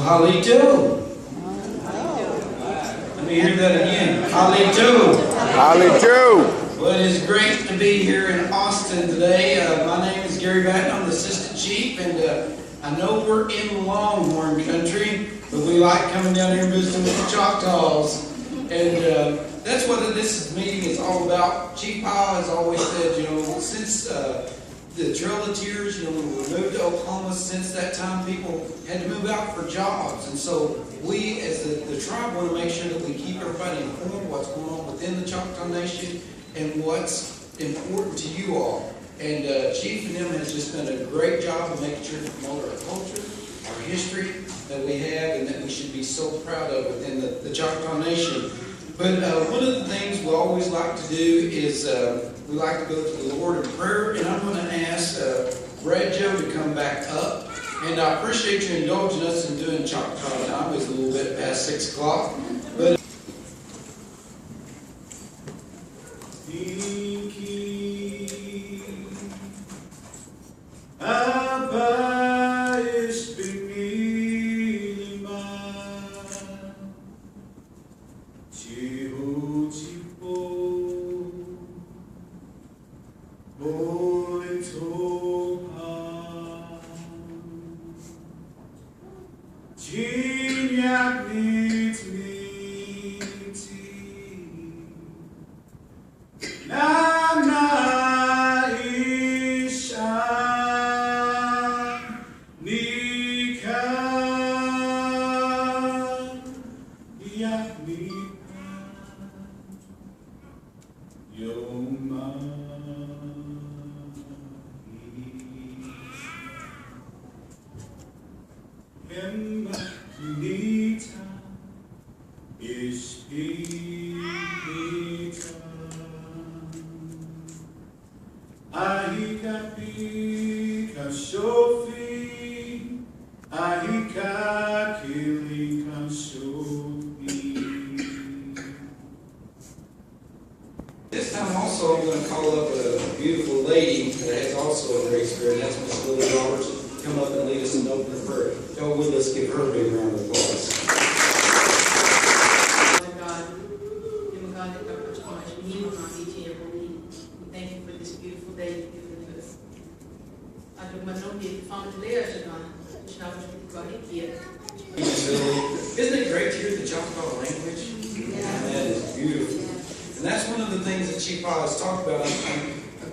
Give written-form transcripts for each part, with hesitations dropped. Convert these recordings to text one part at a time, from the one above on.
Holly Joe. Let me hear that again. Holly Joe. Holly Joe. Well, it is great to be here in Austin today. My name is Gary Batten. I'm the assistant chief, and I know we're in Longhorn country, but we like coming down here and visiting with the Choctaws. And that's what this meeting is all about. Chief Powell has always said, you know, since the Trail of Tears, you know, when we moved to Oklahoma, since that time people had to move out for jobs. And so we, as the tribe, want to make sure that we keep everybody informed what's going on within the Choctaw Nation and what's important to you all. And Chief and them has just done a great job of making sure to promote our culture, our history that we have, and that we should be so proud of within the Choctaw Nation. But one of the things we always like to do is we like to go to the Lord in prayer, and I'm going to ask Brad Joe to come back up. And I appreciate you indulging us in doing Choctaw time. It's a little bit past 6 o'clock. But this time also I'm going to call up a beautiful lady that has also a great spirit, and that's Miss Lily Roberts. Come up and lead us in opening prayer. Y'all with us, give her a big round of applause. Thank you for this beautiful day you've given to us. Isn't it great to hear the Choctaw language? Yeah. That is beautiful. And that's one of the things that Chief Powell has talked about.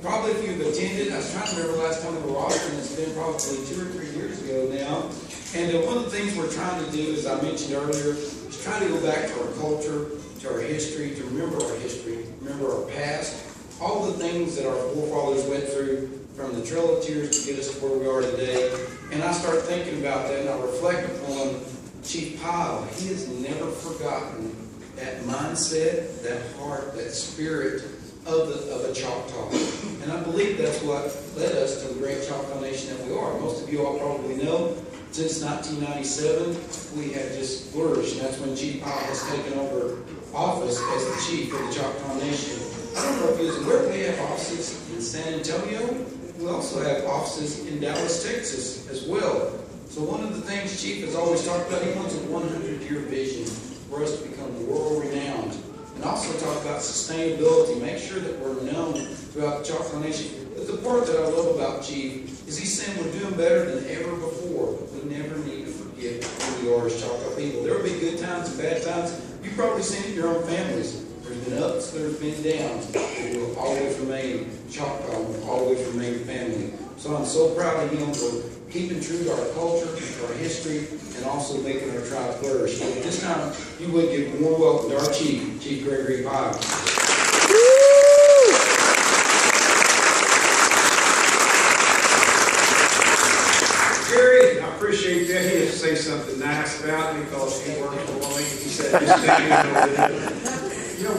Probably if you've attended, I was trying to remember the last time we were Austin, it's been probably 2 or 3 years ago now. And one of the things we're trying to do, as I mentioned earlier, is try to go back to our culture, to our history, to remember our history, remember our past, all the things that our forefathers went through from the Trail of Tears to get us to where we are today. And I start thinking about that, and I reflect upon Chief Powell. He has never forgotten that mindset, that heart, that spirit of a Choctaw. And I believe that's what led us to the great Choctaw Nation that we are. Most of you all probably know, since 1997, we have just flourished. And that's when Chief Powell has taken over office as the chief of the Choctaw Nation. I don't know if you was aware, we have offices in San Antonio. We also have offices in Dallas, Texas as well. So one of the things Chief has always talked about, he wants a 100-year vision for us to become world-renowned. And also talk about sustainability, make sure that we're known throughout the Choctaw Nation. But the part that I love about Chief is he's saying we're doing better than ever before. We never need to forget who we are as Choctaw people. There will be good times and bad times. You've probably seen it in your own families. There's been ups, there's been downs. But we'll always remain Choctaw, we'll always remain family. So I'm so proud of him for keeping true to our culture, to our history, and also making our tribe flourish. So at this time, if you would give a warm welcome to our Chief, Chief Gregory Pye. Gary, I appreciate that. He had to say something nice about me because he works for me. He said, just you know,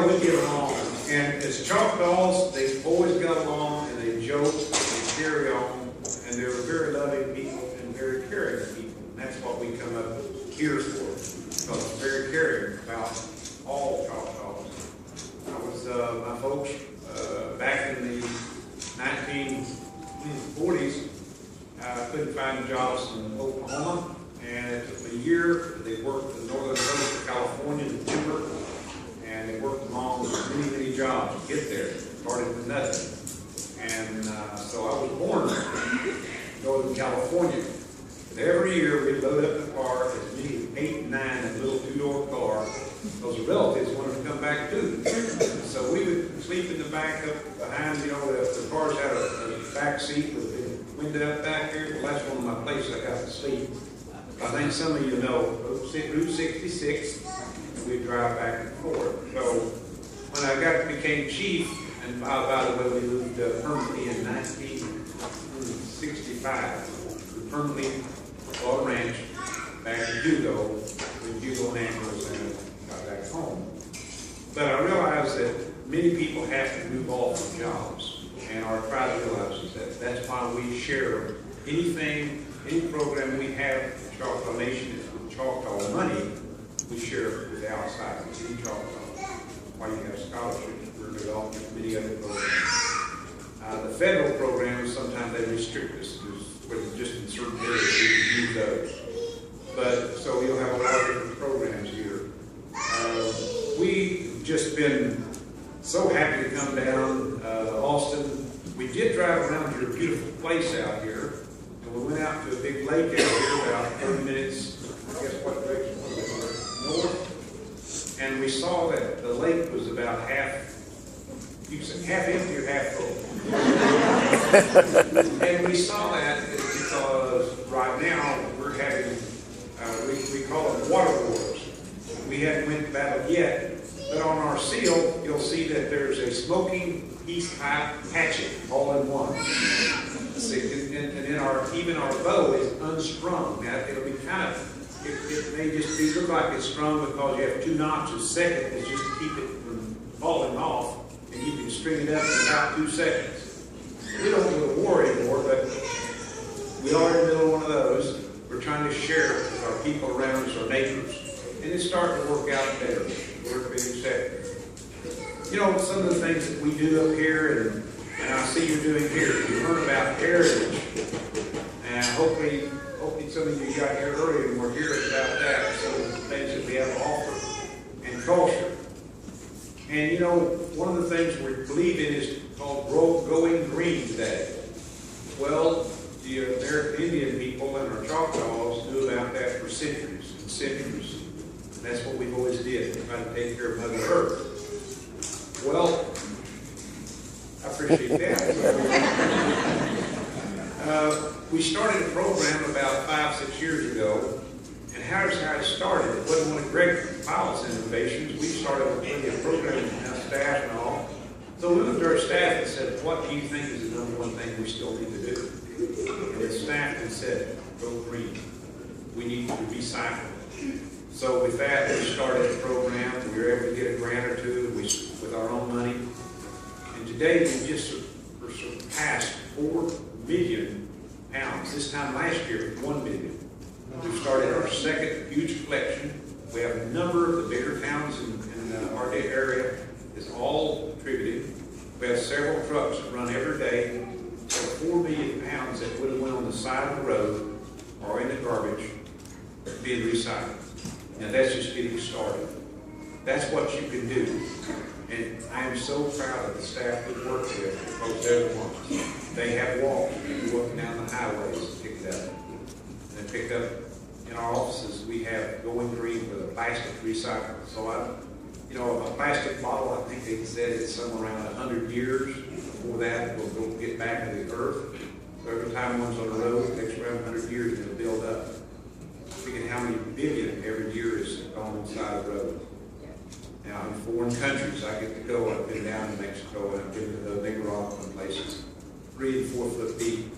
we get along. And as Choctaws, they've always got along, and they joke, and they carry on, and they're very loving people and very caring people. And that's what we come up here for, because we're very caring about all Choctaws. I was, my folks, back in the 1940s, couldn't find jobs in Oklahoma, and it took a year. They worked the northern coast of California in timber, and they worked along many jobs to get there. Started with nothing. And so I was born in Northern California. And every year we'd load up the car, as many as 8 and 9 in a little 2-door car. Those relatives wanted to come back too. So we would sleep in the back up behind, you know, the cars had a back seat with a window up back here. Well, that's one of my places I got to sleep. I think some of you know Route 66, and we'd drive back and forth. So when I became chief, and by the way, we moved permanently in 1965. We permanently bought a ranch back in Hugo, when Hugo and Andrews got back home. But I realized that many people have to move off of jobs, and our tribe realizes that. That's why we share anything, any program we have in Choctaw Nation is with Choctaw money. We share it with the outside, any Choctaw. Why you have scholarships for development, many other programs. The federal programs, sometimes they restrict us with just in certain areas we can use those. But so you'll have a lot of different programs here. We've just been so happy to come down Austin. We did drive around your beautiful place out here, and we went out to a big lake out here about 30 minutes, I guess what direction was it? North. And we saw that the lake was about half, you said half empty or half full. And we saw that because right now we're having, we call them water wars. We haven't went to battle yet, but on our seal, you'll see that there's a smoking peace pipe hatchet all in one. And then even our bow is unstrung. Now it'll be kind of, it may just look like it's strung because you have 2 notches. Second is just to keep it from falling off, and you can string it up in about 2 seconds. We don't go to war anymore, but we are in the middle of one of those. We're trying to share it with our people around us, our neighbors, and it's starting to work out better. We're being accepted. You know, some of the things that we do up here, and I see you're doing here, you learn about heritage, and hopefully some of you got here earlier and were hearing about that, some of the things that we have to offer, and culture. And you know, one of the things we believe in is called Going Green today. Well, the American Indian people and our Choctaws knew about that for centuries and centuries. And that's what we've always did, try to take care of Mother Earth. Well, I appreciate that. We started a program about 5-6 years ago, and here's how it started. It wasn't one of Greg Pilot's innovations. We started with plenty of programs and our staff and all. So we went to our staff and said, what do you think is the number one thing we still need to do? And the staff had said, go green. We need to recycle. So with that, we started a program. We were able to get a grant or two with our own money. And today we just surpassed 4 million pounds. This time last year, it was 1 million. We started our second huge collection. We have a number of the bigger towns in area is all contributed. We have several trucks that run every day. So 4 million pounds that would have went on the side of the road or in the garbage being recycled. Now that's just getting started. That's what you can do. And I am so proud of the staff that work there, because they're the ones. They have walked, walking down the highways and picked it up. And picked up in our offices, we have Going Green with a plastic recycle. So a plastic bottle, I think they said it's somewhere around 100 years. Before that, will go get back to the earth. So every time one's on the road, it takes around 100 years and it'll build up. Thinking how many billion every year is gone on the side of the road. Now, in foreign countries, I get to go. I've been down to Mexico and I've been to the Nicaraguan places, 3 and 4 foot deep.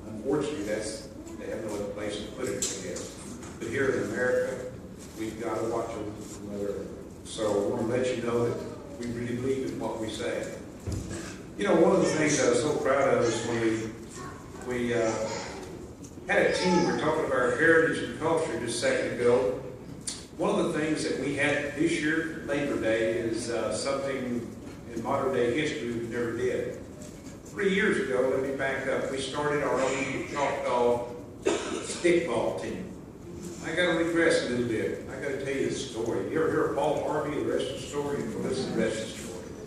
Unfortunately, they have no other place to put it together. But here in America, we've got to watch the weather. So I want to let you know that we really believe in what we say. You know, one of the things I was so proud of is when we had a team. We were talking about our heritage and culture just a second ago. One of the things that we had this year, Labor Day, is something in modern day history we never did. 3 years ago, let me back up, we started our own Choctaw stickball team. I got to regress a little bit. I got to tell you the story. You ever hear of Paul Harvey, the rest of the story? You can listen to the rest of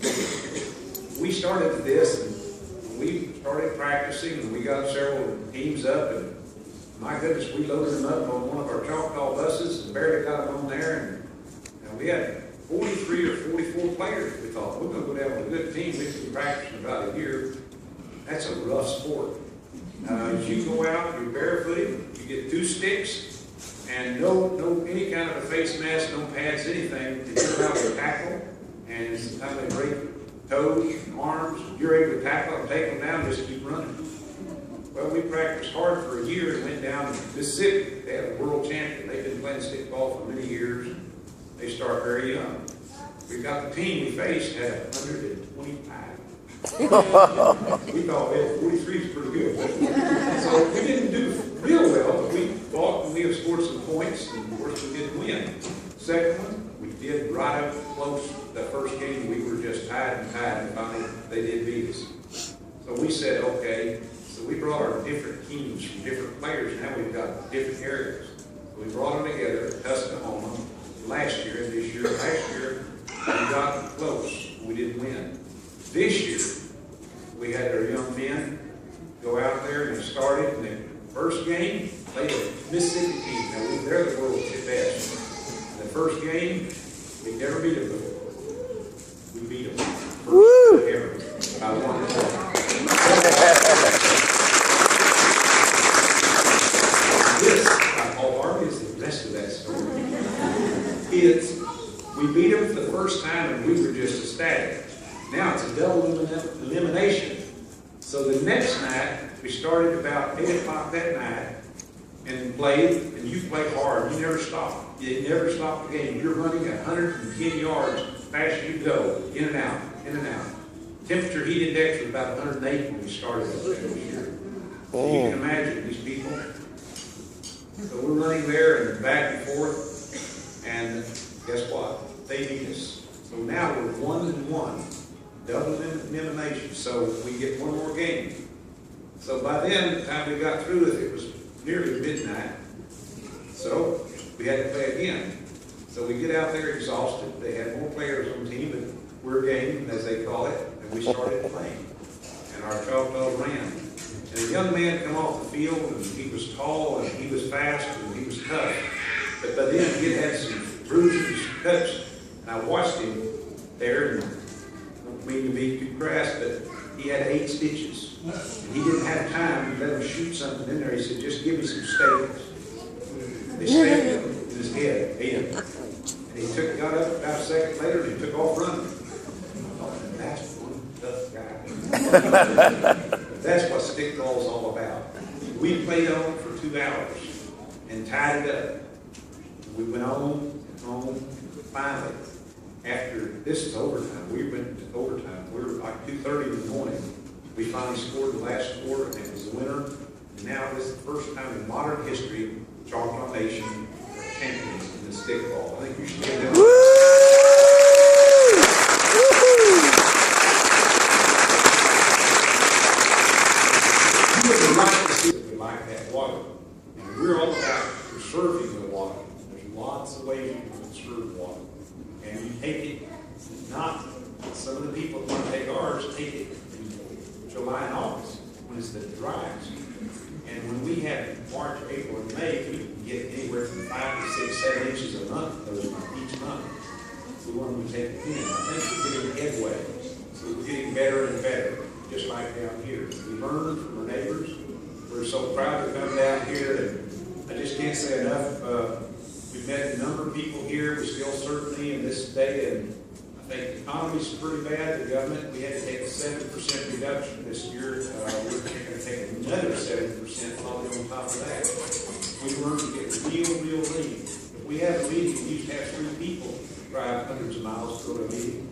the story. We started this, and we started practicing, and we got several teams up, and my goodness, we loaded them up on one of our Choctaw buses and barely got them on there. And we had 43 or 44 players. We thought, we're going to go down with a good team. We've been practicing about a year. That's a rough sport. You go out, you're barefooted, you get 2 sticks, and no any kind of a face mask, no pads, anything. And you're out to tackle, and sometimes they break toes, arms. You're able to tackle them, take them down, and just keep running. Well, we practiced hard for a year and went down to Mississippi. They had a world champion. They've been playing stickball for many years. They start very young. We got the team we faced had 125. We thought, well, 43 is pretty good. So we didn't do real well, but we fought and we have scored some points, and of course we didn't win. Second one, we did right up close. The first game we were just tied, and finally they did beat us. So we said, okay. So we brought our different teams from different players. Now we've got different areas. So we brought them together at Tuscaloosa last year and this year. Last year we got close. We didn't win. This year we had our young men go out there and they started. And the first game played a Mississippi team. Now they're the world's best. The first game we never beat them before. We beat them. First ever. I won it. We beat them for the first time and we were just ecstatic. Now it's a double elimination. So the next night, we started about 8 o'clock that night and played, and you play hard. You never stop. You never stop the game. You're running 110 yards fast as you go, in and out, in and out. Temperature heat index was about 108 when we started this year. So you can imagine these people. So we're running there and back and forth, and guess what? They beat us. So now we're 1-1, double elimination. So we get one more game. So by then, the time we got through with it, it was nearly midnight. So we had to play again. So we get out there exhausted. They had more players on the team, but we're game, as they call it, and we started playing. And our Choctaw ran. And a young man come off the field, and he was tall, and he was fast, and he was tough. But by then, he had some bruises, cuts. And I watched him there, and I don't mean to be too crass, but he had 8 stitches. And he didn't have time to let him shoot something in there. He said, just give me some staples. They stapled him in his head, in. And he got up about a second later, and he took off running. I thought, that's one tough guy. That's what stickball is all about. We played on for 2 hours and tied it up. We went on and on. Finally, after this is overtime, we went to overtime. We were like 2:30 in the morning. We finally scored the last score, and it was the winner. And now this is the first time in modern history, Choctaw Nation are champions in the stickball. I think you should give them. Not some of the people that want to take ours, take it in July and August, when it's the dries. And when we have March, April, and May, we can get anywhere from 5 to 6, 7 inches a month, each month. We want them to take it in. I think we're getting headway. So we're getting better and better, just like down here. We learn from our neighbors. We're so proud to come down here, and I just can't say enough. We've met a number of people here. We're still certainly in this day, and I think the economy's pretty bad. The government, we had to take a 7% reduction this year. We're going to take another 7% probably on top of that. We learned to get real lean. If we have a meeting, we used to have 3 people drive hundreds of miles to go to a meeting.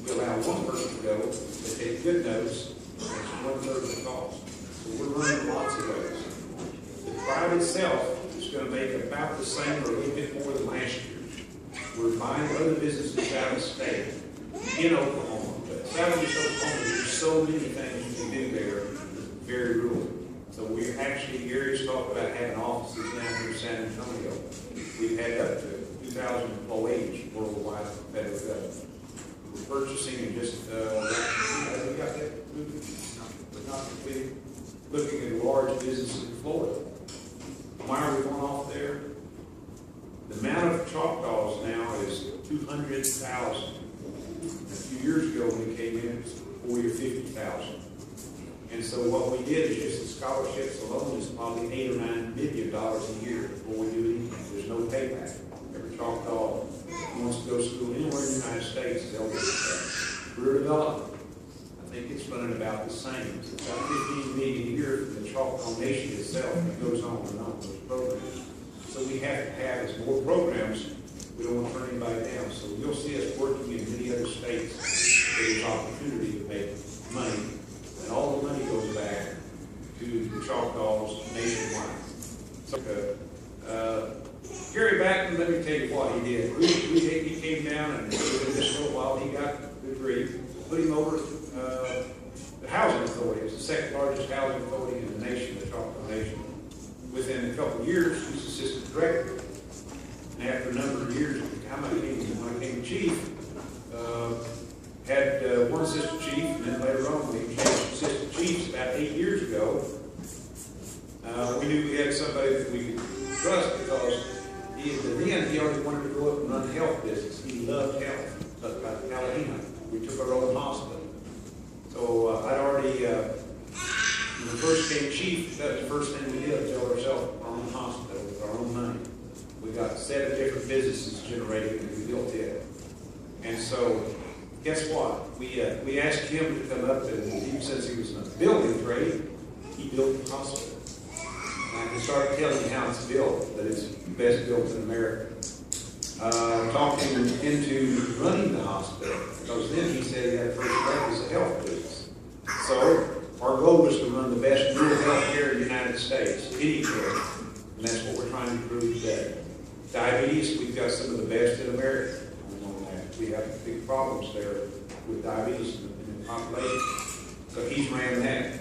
We allow one person to go. They take good notes. It's 1/3 of the cost. So we're running lots of those. The tribe itself is going to make about the same or a little bit more than last year. We're buying other businesses out of state in Oklahoma. But south of Oklahoma, there's so many things you can do there, very rural. So we're actually, Gary's talked about having offices down here in San Antonio. We've had up to 2,000 employees worldwide for the federal government. We're purchasing and just, we got that moving. We're not completely looking at large businesses in Florida. Why are we going off there? The amount of Choctaws now is 200,000. A few years ago when we came in, it was 40 or 50,000. And so what we did is just the scholarships alone is probably $8 or $9 million a year before we do anything. There's no payback. Every Choctaw who wants to go to school anywhere in the United States is eligible for that. Career development, I think it's running about the same. It's about $15 million a year for the Choctaw Nation itself. It goes on and on, those programs. So we have to have as more programs. We don't want to turn anybody down. So you'll see us working in many other states where there's opportunity to make money. And all the money goes back to the Choctaws nationwide. So, Gary Batten, let me tell you what he did. He came down and in this little while he got good grief. Put him over the housing authority. It's the second largest housing authority in the nation, the Choctaw Nation. Within a couple of years, he was assistant director. And after a number of years, when I became chief, had one assistant chief, and then later on we became assistant chiefs about 8 years ago. We knew we had somebody that we could trust because he already wanted to go up and run the health business. He loved health, but about Palahina. We took our own hospital. So I'd already, when we first came chief, that was the first thing we did, build ourselves our own hospital with our own money. We got 7 different businesses generated and we built it. And so, guess what? We asked him to come up, and even since he was in a building trade, he built the hospital. And I can start telling you how it's built, that it's best built in America. Talked him into running the hospital, because then he said he had first rate as a health business. So our goal was to run the best rural health care in the United States, any care, and that's what we're trying to prove today. Diabetes, we've got some of the best in America. We have big problems there with diabetes in the population. So he's ran that.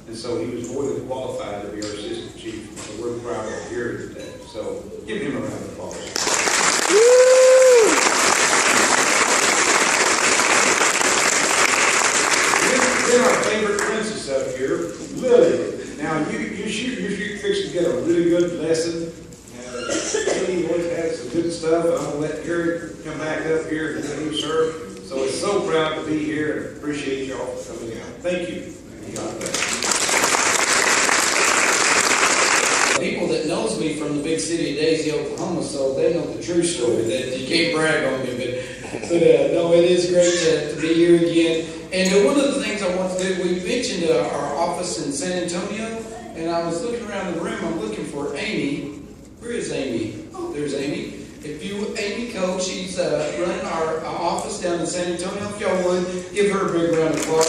And so he was more than qualified to be our assistant chief. So we're proud of Gary today. So give him a round of applause. Then our favorite princess up here, Lily. Now you're fixing to get a really good lesson. Lily always has some good stuff. I'm going to let Gary come back up here and introduce her. So we're so proud to be here and appreciate y'all for coming out. Thank you. God bless. People that knows me from the big city of Daisy, Oklahoma, so they know the true story. That you can't brag on me, but no, it is great to be here again. And one of the things I want to do, we mentioned our office in San Antonio, and I was looking around the room. I'm looking for Amy. Where is Amy? Oh, there's Amy. If you, Amy Cole, she's running our office down in San Antonio. If y'all would, give her a big round of applause.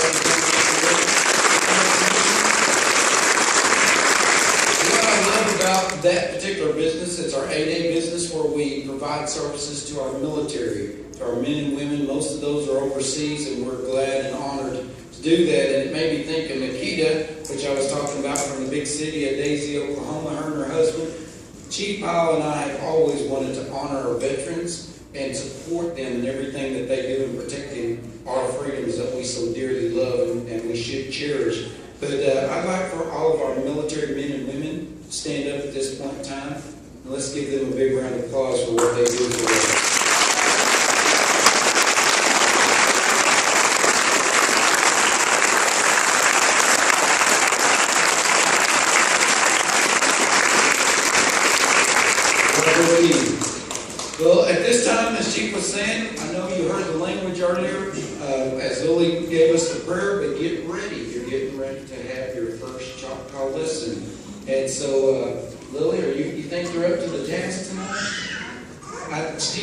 What I love about that particular business, it's our 8A business where we provide services to our military, to our men and women. Most of those are overseas, and we're glad and honored to do that. And it made me think of Nikita, which I was talking about from the big city of Daisy, Oklahoma, her and her husband. Chief Powell and I have always wanted to honor our veterans, and support them in everything that they do in protecting our freedoms that we so dearly love and we should cherish. But I'd like for all of our military men and women to stand up at this point in time, and let's give them a big round of applause for what they do for us. Well, at this time, as Chief was saying, I know you heard the language earlier as Lily gave us the prayer, but get ready. You're getting ready to have your first Choctaw lesson. And so, Lily, you think you're up to the task tonight?